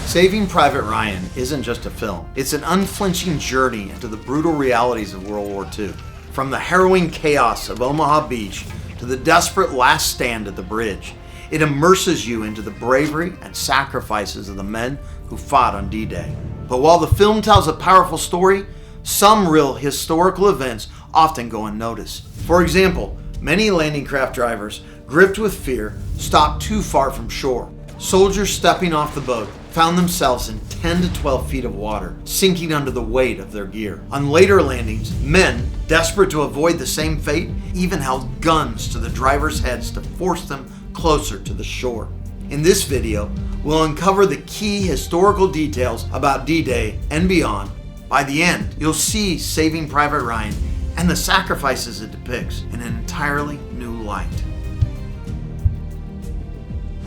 Saving Private Ryan isn't just a film. It's an unflinching journey into the brutal realities of World War II. From the harrowing chaos of Omaha Beach to the desperate last stand at the bridge, it immerses you into the bravery and sacrifices of the men who fought on D-Day. But while the film tells a powerful story, some real historical events often go unnoticed. For example, many landing craft drivers, gripped with fear, stopped too far from shore. Soldiers stepping off the boat found themselves in 10 to 12 feet of water, sinking under the weight of their gear. On later landings, men, desperate to avoid the same fate, even held guns to the drivers' heads to force them closer to the shore. In this video, we'll uncover the key historical details about D-Day and beyond. By the end, you'll see Saving Private Ryan and the sacrifices it depicts in an entirely new light.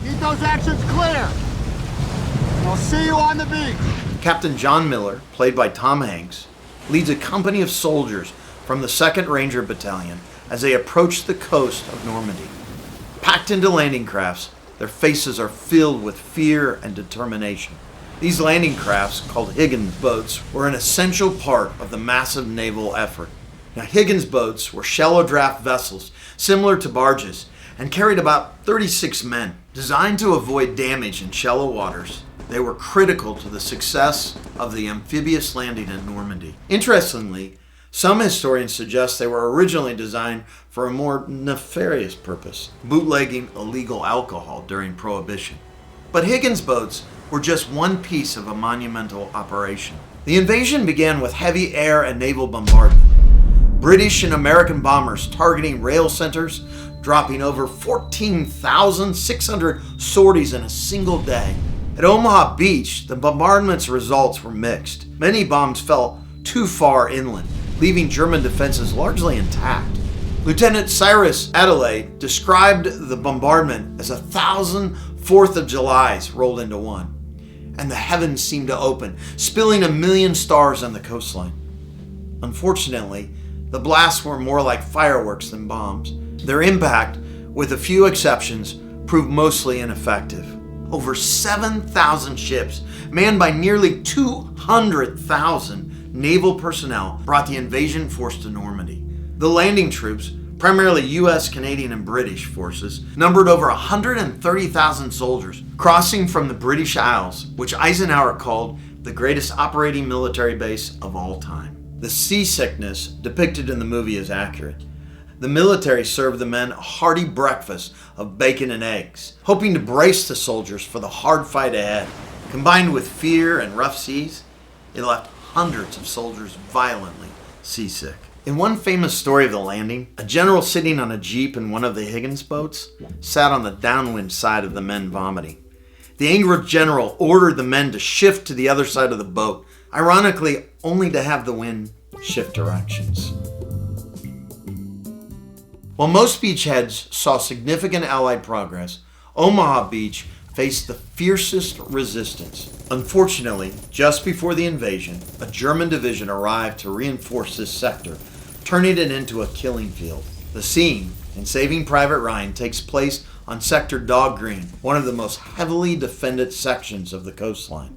Keep those actions clear. I'll see you on the beach. Captain John Miller, played by Tom Hanks, leads a company of soldiers from the 2nd Ranger Battalion as they approach the coast of Normandy. Packed into landing crafts, their faces are filled with fear and determination. These landing crafts, called Higgins boats, were an essential part of the massive naval effort. Now, Higgins boats were shallow draft vessels similar to barges and carried about 36 men. Designed to avoid damage in shallow waters, they were critical to the success of the amphibious landing in Normandy. Interestingly, some historians suggest they were originally designed for a more nefarious purpose, bootlegging illegal alcohol during Prohibition. But Higgins boats were just one piece of a monumental operation. The invasion began with heavy air and naval bombardment. British and American bombers targeting rail centers, dropping over 14,600 sorties in a single day. At Omaha Beach, the bombardment's results were mixed. Many bombs fell too far inland, leaving German defenses largely intact. Lieutenant Cyrus Adelaide described the bombardment as 1,000 4th of Julys rolled into one, and the heavens seemed to open, spilling 1,000,000 stars on the coastline. Unfortunately, the blasts were more like fireworks than bombs. Their impact, with a few exceptions, proved mostly ineffective. Over 7,000 ships, manned by nearly 200,000 naval personnel, brought the invasion force to Normandy. The landing troops, primarily U.S., Canadian, and British forces, numbered over 130,000 soldiers, crossing from the British Isles, which Eisenhower called the greatest operating military base of all time. The seasickness depicted in the movie is accurate. The military served the men a hearty breakfast of bacon and eggs, hoping to brace the soldiers for the hard fight ahead. Combined with fear and rough seas, it left hundreds of soldiers violently seasick. In one famous story of the landing, a general sitting on a jeep in one of the Higgins boats sat on the downwind side of the men vomiting. The angry general ordered the men to shift to the other side of the boat, ironically only to have the wind shift directions. While most beachheads saw significant Allied progress, Omaha Beach faced the fiercest resistance. Unfortunately, just before the invasion, a German division arrived to reinforce this sector, turning it into a killing field. The scene in Saving Private Ryan takes place on Sector Dog Green, one of the most heavily defended sections of the coastline.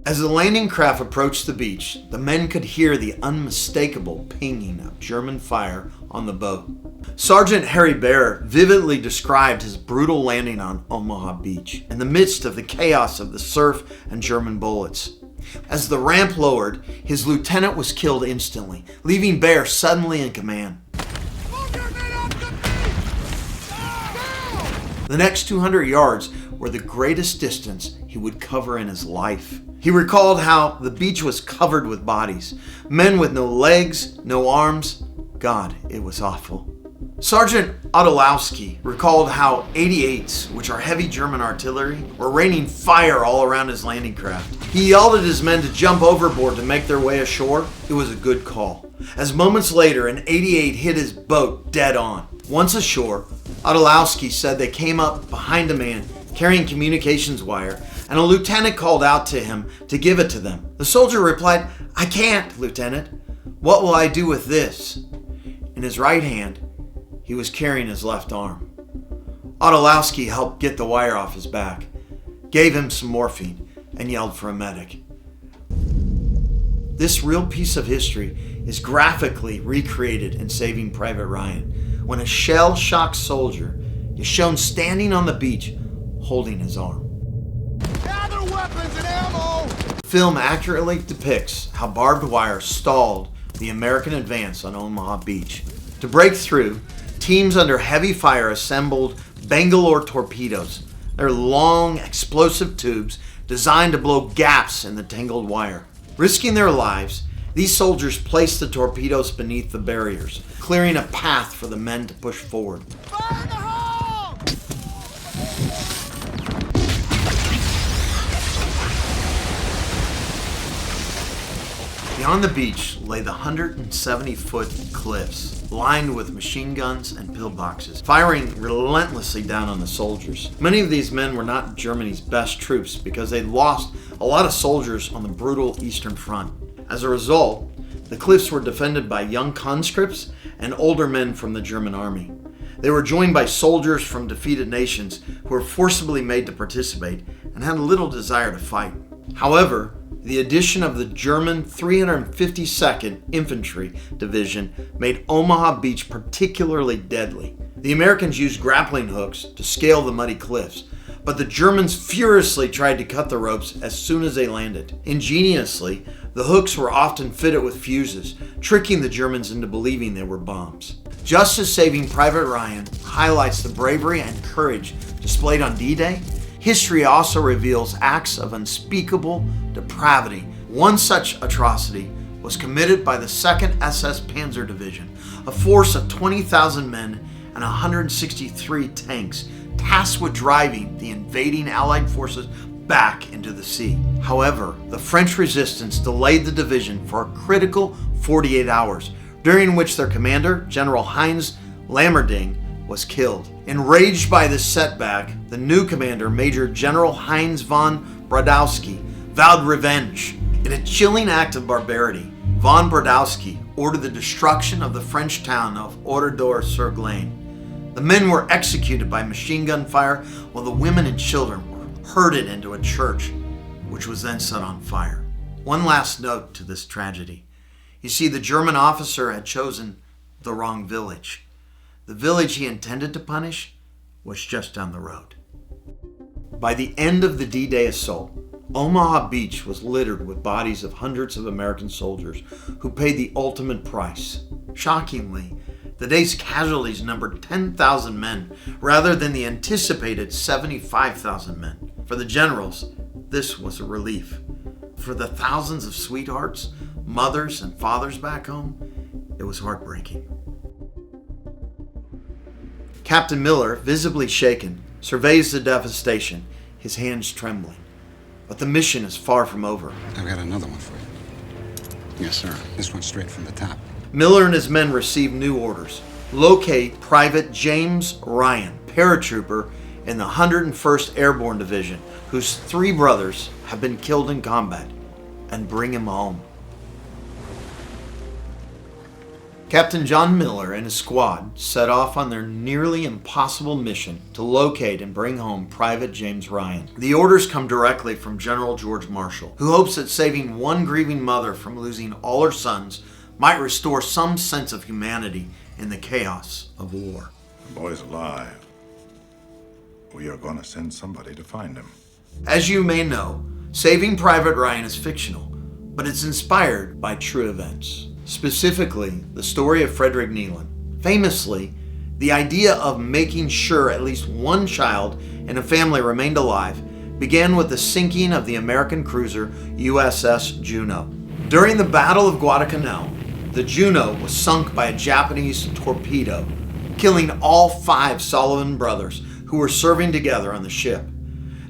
As the landing craft approached the beach, the men could hear the unmistakable pinging of German fire on the boat. Sergeant Harry Bear vividly described his brutal landing on Omaha Beach in the midst of the chaos of the surf and German bullets. As the ramp lowered, his lieutenant was killed instantly, leaving Bear suddenly in command. The next 200 yards were the greatest distance he would cover in his life. He recalled how the beach was covered with bodies, men with no legs, no arms. God, it was awful. Sergeant Odolowski recalled how 88s, which are heavy German artillery, were raining fire all around his landing craft. He yelled at his men to jump overboard to make their way ashore. It was a good call, as moments later an 88 hit his boat dead on. Once ashore, Odolowski said they came up behind a man carrying communications wire, and a lieutenant called out to him to give it to them. The soldier replied, "I can't, Lieutenant. What will I do with this?" In his right hand, he was carrying his left arm. Odolowski helped get the wire off his back, gave him some morphine, and yelled for a medic. This real piece of history is graphically recreated in Saving Private Ryan, when a shell-shocked soldier is shown standing on the beach holding his arm. Gather weapons and ammo! The film accurately depicts how barbed wire stalled the American advance on Omaha Beach. To break through, teams under heavy fire assembled Bangalore torpedoes. They're long, explosive tubes designed to blow gaps in the tangled wire. Risking their lives, these soldiers placed the torpedoes beneath the barriers, clearing a path for the men to push forward. Fire in the hole! Beyond the beach lay the 170-foot cliffs, lined with machine guns and pillboxes, firing relentlessly down on the soldiers. Many of these men were not Germany's best troops because they'd lost a lot of soldiers on the brutal Eastern Front. As a result, the cliffs were defended by young conscripts and older men from the German army. They were joined by soldiers from defeated nations who were forcibly made to participate and had little desire to fight. However, the addition of the German 352nd Infantry Division made Omaha Beach particularly deadly. The Americans used grappling hooks to scale the muddy cliffs, but the Germans furiously tried to cut the ropes as soon as they landed. Ingeniously, the hooks were often fitted with fuses, tricking the Germans into believing they were bombs. Just as Saving Private Ryan highlights the bravery and courage displayed on D-Day, history also reveals acts of unspeakable depravity. One such atrocity was committed by the 2nd SS Panzer Division, a force of 20,000 men and 163 tanks, tasked with driving the invading Allied forces back into the sea. However, the French resistance delayed the division for a critical 48 hours, during which their commander, General Heinz Lammerding, was killed. Enraged by this setback, the new commander, Major General Heinz von Brodowski, vowed revenge. In a chilling act of barbarity, von Brodowski ordered the destruction of the French town of Oradour-sur-Glane. The men were executed by machine gun fire, while the women and children were herded into a church, which was then set on fire. One last note to this tragedy. You see, the German officer had chosen the wrong village. The village he intended to punish was just down the road. By the end of the D-Day assault, Omaha Beach was littered with bodies of hundreds of American soldiers who paid the ultimate price. Shockingly, the day's casualties numbered 10,000 men rather than the anticipated 75,000 men. For the generals, this was a relief. For the thousands of sweethearts, mothers, and fathers back home, it was heartbreaking. Captain Miller, visibly shaken, surveys the devastation, his hands trembling. But the mission is far from over. I've got another one for you. Yes, sir. This one's straight from the top. Miller and his men receive new orders. Locate Private James Ryan, paratrooper in the 101st Airborne Division, whose 3 brothers have been killed in combat, and bring him home. Captain John Miller and his squad set off on their nearly impossible mission to locate and bring home Private James Ryan. The orders come directly from General George Marshall, who hopes that saving one grieving mother from losing all her sons might restore some sense of humanity in the chaos of war. The boy's alive. We are going to send somebody to find him. As you may know, Saving Private Ryan is fictional, but it's inspired by true events. Specifically, the story of Frederick Niland. Famously, the idea of making sure at least one child in a family remained alive began with the sinking of the American cruiser USS Juno. During the Battle of Guadalcanal, the Juno was sunk by a Japanese torpedo, killing all 5 Sullivan brothers who were serving together on the ship.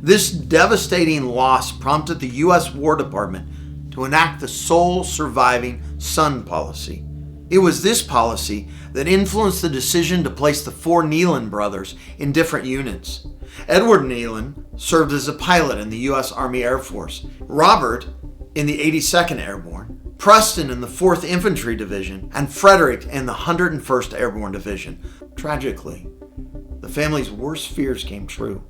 This devastating loss prompted the U.S. War Department to enact the sole surviving son policy. It was this policy that influenced the decision to place the 4 Niland brothers in different units. Edward Niland served as a pilot in the U.S. Army Air Force, Robert in the 82nd Airborne, Preston in the 4th Infantry Division, and Frederick in the 101st Airborne Division. Tragically, the family's worst fears came true.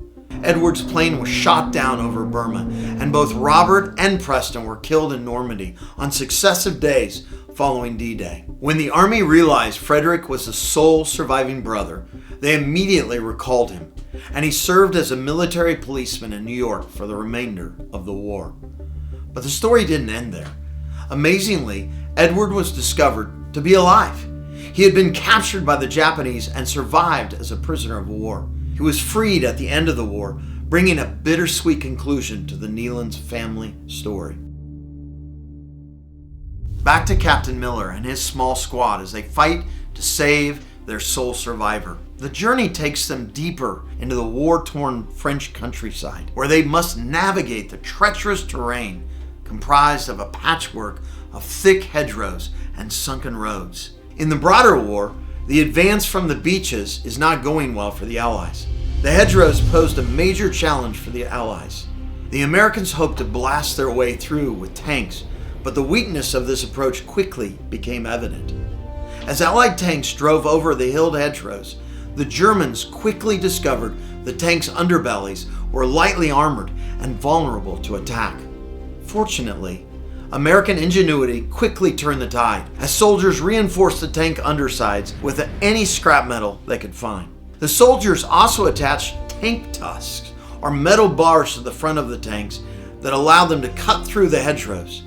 Edward's plane was shot down over Burma, and both Robert and Preston were killed in Normandy on successive days following D-Day. When the army realized Frederick was the sole surviving brother, they immediately recalled him, and he served as a military policeman in New York for the remainder of the war. But the story didn't end there. Amazingly, Edward was discovered to be alive. He had been captured by the Japanese and survived as a prisoner of war. He was freed at the end of the war, bringing a bittersweet conclusion to the Niland's family story. Back to Captain Miller and his small squad as they fight to save their sole survivor. The journey takes them deeper into the war-torn French countryside, where they must navigate the treacherous terrain comprised of a patchwork of thick hedgerows and sunken roads. In the broader war, the advance from the beaches is not going well for the Allies. The hedgerows posed a major challenge for the Allies. The Americans hoped to blast their way through with tanks, but the weakness of this approach quickly became evident. As Allied tanks drove over the hilled hedgerows, the Germans quickly discovered the tanks' underbellies were lightly armored and vulnerable to attack. Fortunately, American ingenuity quickly turned the tide as soldiers reinforced the tank undersides with any scrap metal they could find. The soldiers also attached tank tusks, or metal bars, to the front of the tanks that allowed them to cut through the hedgerows.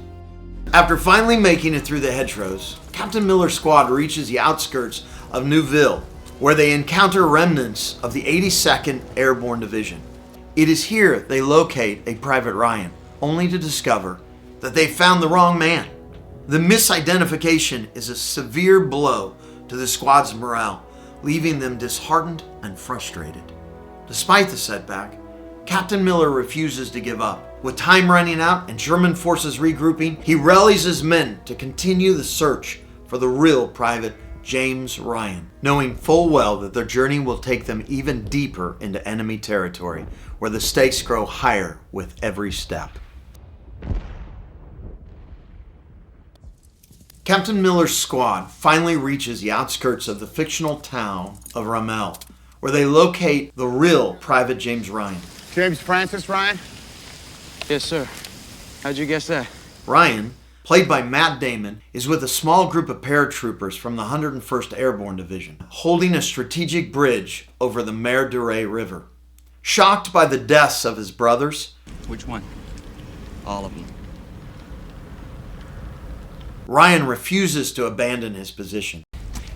After finally making it through the hedgerows, Captain Miller's squad reaches the outskirts of Neuville, where they encounter remnants of the 82nd Airborne Division. It is here they locate a Private Ryan, only to discover that they found the wrong man. The misidentification is a severe blow to the squad's morale, leaving them disheartened and frustrated. Despite the setback, Captain Miller refuses to give up. With time running out and German forces regrouping, he rallies his men to continue the search for the real Private James Ryan, knowing full well that their journey will take them even deeper into enemy territory, where the stakes grow higher with every step. Captain Miller's squad finally reaches the outskirts of the fictional town of Ramel, where they locate the real Private James Ryan. James Francis Ryan? Yes, sir. How'd you guess that? Ryan, played by Matt Damon, is with a small group of paratroopers from the 101st Airborne Division, holding a strategic bridge over the Mer de Ray River. Shocked by the deaths of his brothers, Which one? All of them. Ryan refuses to abandon his position.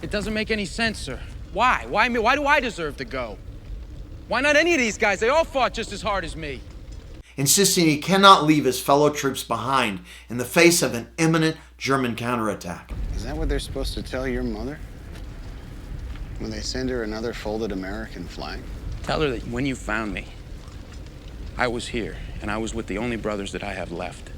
It doesn't make any sense, sir. Why? Why me? Why do I deserve to go? Why not any of these guys? They all fought just as hard as me. Insisting he cannot leave his fellow troops behind in the face of an imminent German counterattack. Is that what they're supposed to tell your mother? When they send her another folded American flag? Tell her that when you found me, I was here, and I was with the only brothers that I have left.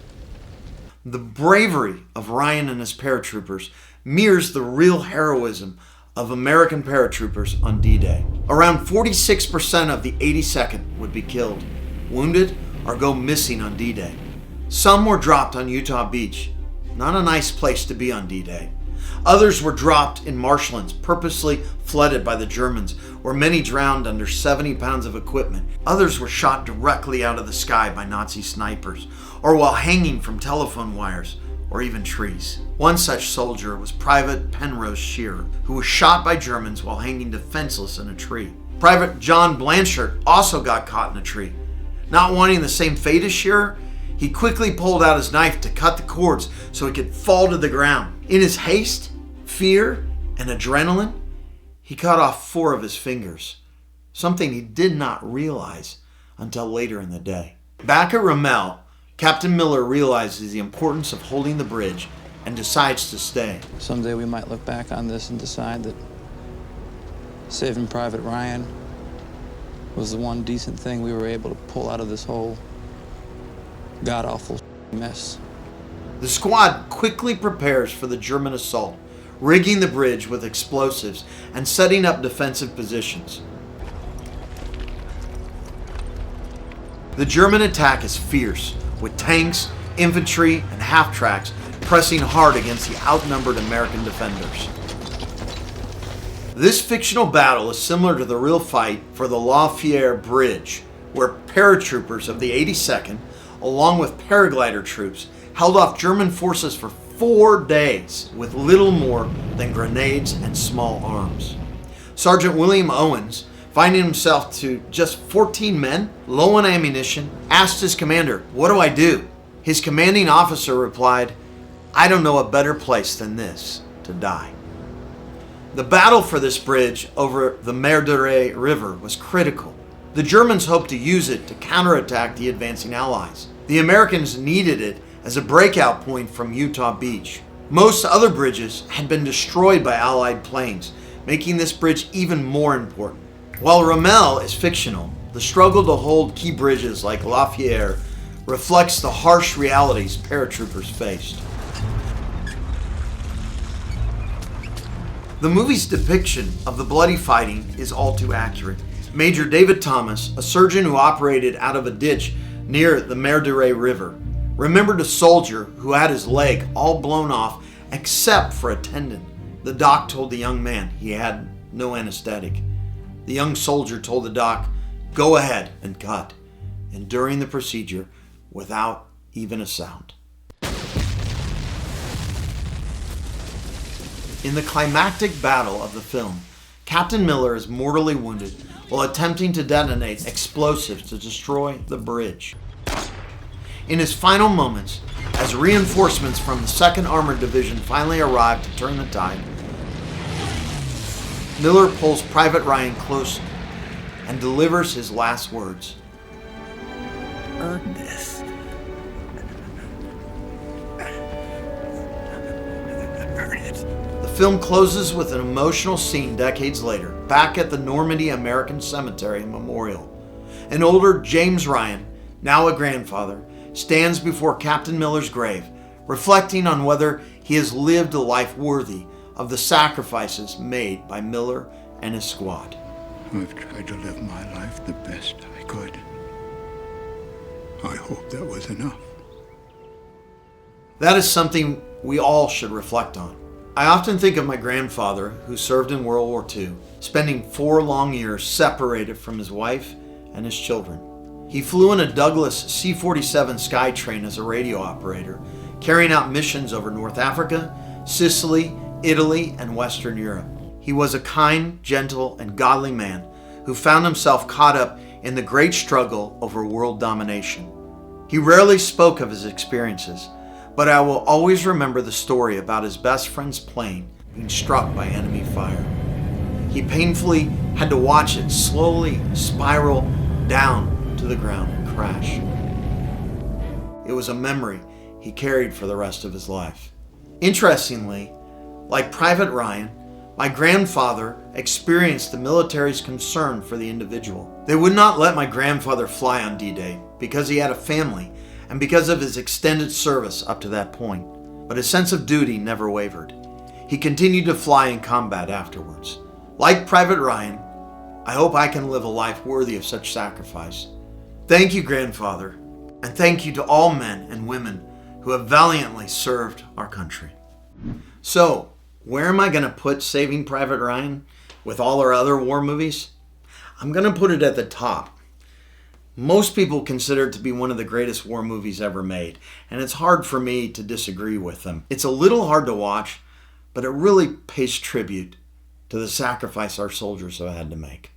The bravery of Ryan and his paratroopers mirrors the real heroism of American paratroopers on D-Day. Around 46% of the 82nd would be killed, wounded, or go missing on D-Day. Some were dropped on Utah Beach, not a nice place to be on D-Day. Others were dropped in marshlands, purposely flooded by the Germans, where many drowned under 70 pounds of equipment. Others were shot directly out of the sky by Nazi snipers, or while hanging from telephone wires, or even trees. One such soldier was Private Penrose Shearer, who was shot by Germans while hanging defenseless in a tree. Private John Blanchard also got caught in a tree. Not wanting the same fate as Shearer, he quickly pulled out his knife to cut the cords so he could fall to the ground. In his haste, fear, and adrenaline, he cut off 4 of his fingers, something he did not realize until later in the day. Back at Ramel, Captain Miller realizes the importance of holding the bridge and decides to stay. Someday we might look back on this and decide that saving Private Ryan was the one decent thing we were able to pull out of this whole god-awful mess. The squad quickly prepares for the German assault, rigging the bridge with explosives and setting up defensive positions. The German attack is fierce, with tanks, infantry, and half-tracks pressing hard against the outnumbered American defenders. This fictional battle is similar to the real fight for the La Fière Bridge, where paratroopers of the 82nd, along with paraglider troops, held off German forces for 4 days with little more than grenades and small arms. Sergeant William Owens, finding himself to just 14 men, low on ammunition, asked his commander, "What do I do?" His commanding officer replied, "I don't know a better place than this to die." The battle for this bridge over the Mer de Ré River was critical. The Germans hoped to use it to counterattack the advancing Allies. The Americans needed it as a breakout point from Utah Beach. Most other bridges had been destroyed by Allied planes, making this bridge even more important. While Rommel is fictional, the struggle to hold key bridges like La Fière reflects the harsh realities paratroopers faced. The movie's depiction of the bloody fighting is all too accurate. Major David Thomas, a surgeon who operated out of a ditch near the Mer de Ré River, remembered a soldier who had his leg all blown off except for a tendon. The doc told the young man he had no anesthetic. The young soldier told the doc, "Go ahead and cut," and during the procedure, without even a sound. In the climactic battle of the film, Captain Miller is mortally wounded while attempting to detonate explosives to destroy the bridge. In his final moments, as reinforcements from the 2nd Armored Division finally arrive to turn the tide, Miller pulls Private Ryan close and delivers his last words. "Earn this. Earn it." The film closes with an emotional scene decades later, back at the Normandy American Cemetery Memorial. An older James Ryan, now a grandfather, stands before Captain Miller's grave, reflecting on whether he has lived a life worthy of the sacrifices made by Miller and his squad. I've tried to live my life the best I could. I hope that was enough. That is something we all should reflect on. I often think of my grandfather, who served in World War II, spending 4 long years separated from his wife and his children. He flew in a Douglas C-47 Skytrain as a radio operator, carrying out missions over North Africa, Sicily, Italy, and Western Europe. He was a kind, gentle, and godly man who found himself caught up in the great struggle over world domination. He rarely spoke of his experiences, but I will always remember the story about his best friend's plane being struck by enemy fire. He painfully had to watch it slowly spiral down to the ground and crash. It was a memory he carried for the rest of his life. Interestingly, like Private Ryan, my grandfather experienced the military's concern for the individual. They would not let my grandfather fly on D-Day because he had a family and because of his extended service up to that point. But his sense of duty never wavered. He continued to fly in combat afterwards. Like Private Ryan, I hope I can live a life worthy of such sacrifice. Thank you, grandfather, and thank you to all men and women who have valiantly served our country. So, where am I going to put Saving Private Ryan with all our other war movies? I'm going to put it at the top. Most people consider it to be one of the greatest war movies ever made, and it's hard for me to disagree with them. It's a little hard to watch, but it really pays tribute to the sacrifice our soldiers have had to make.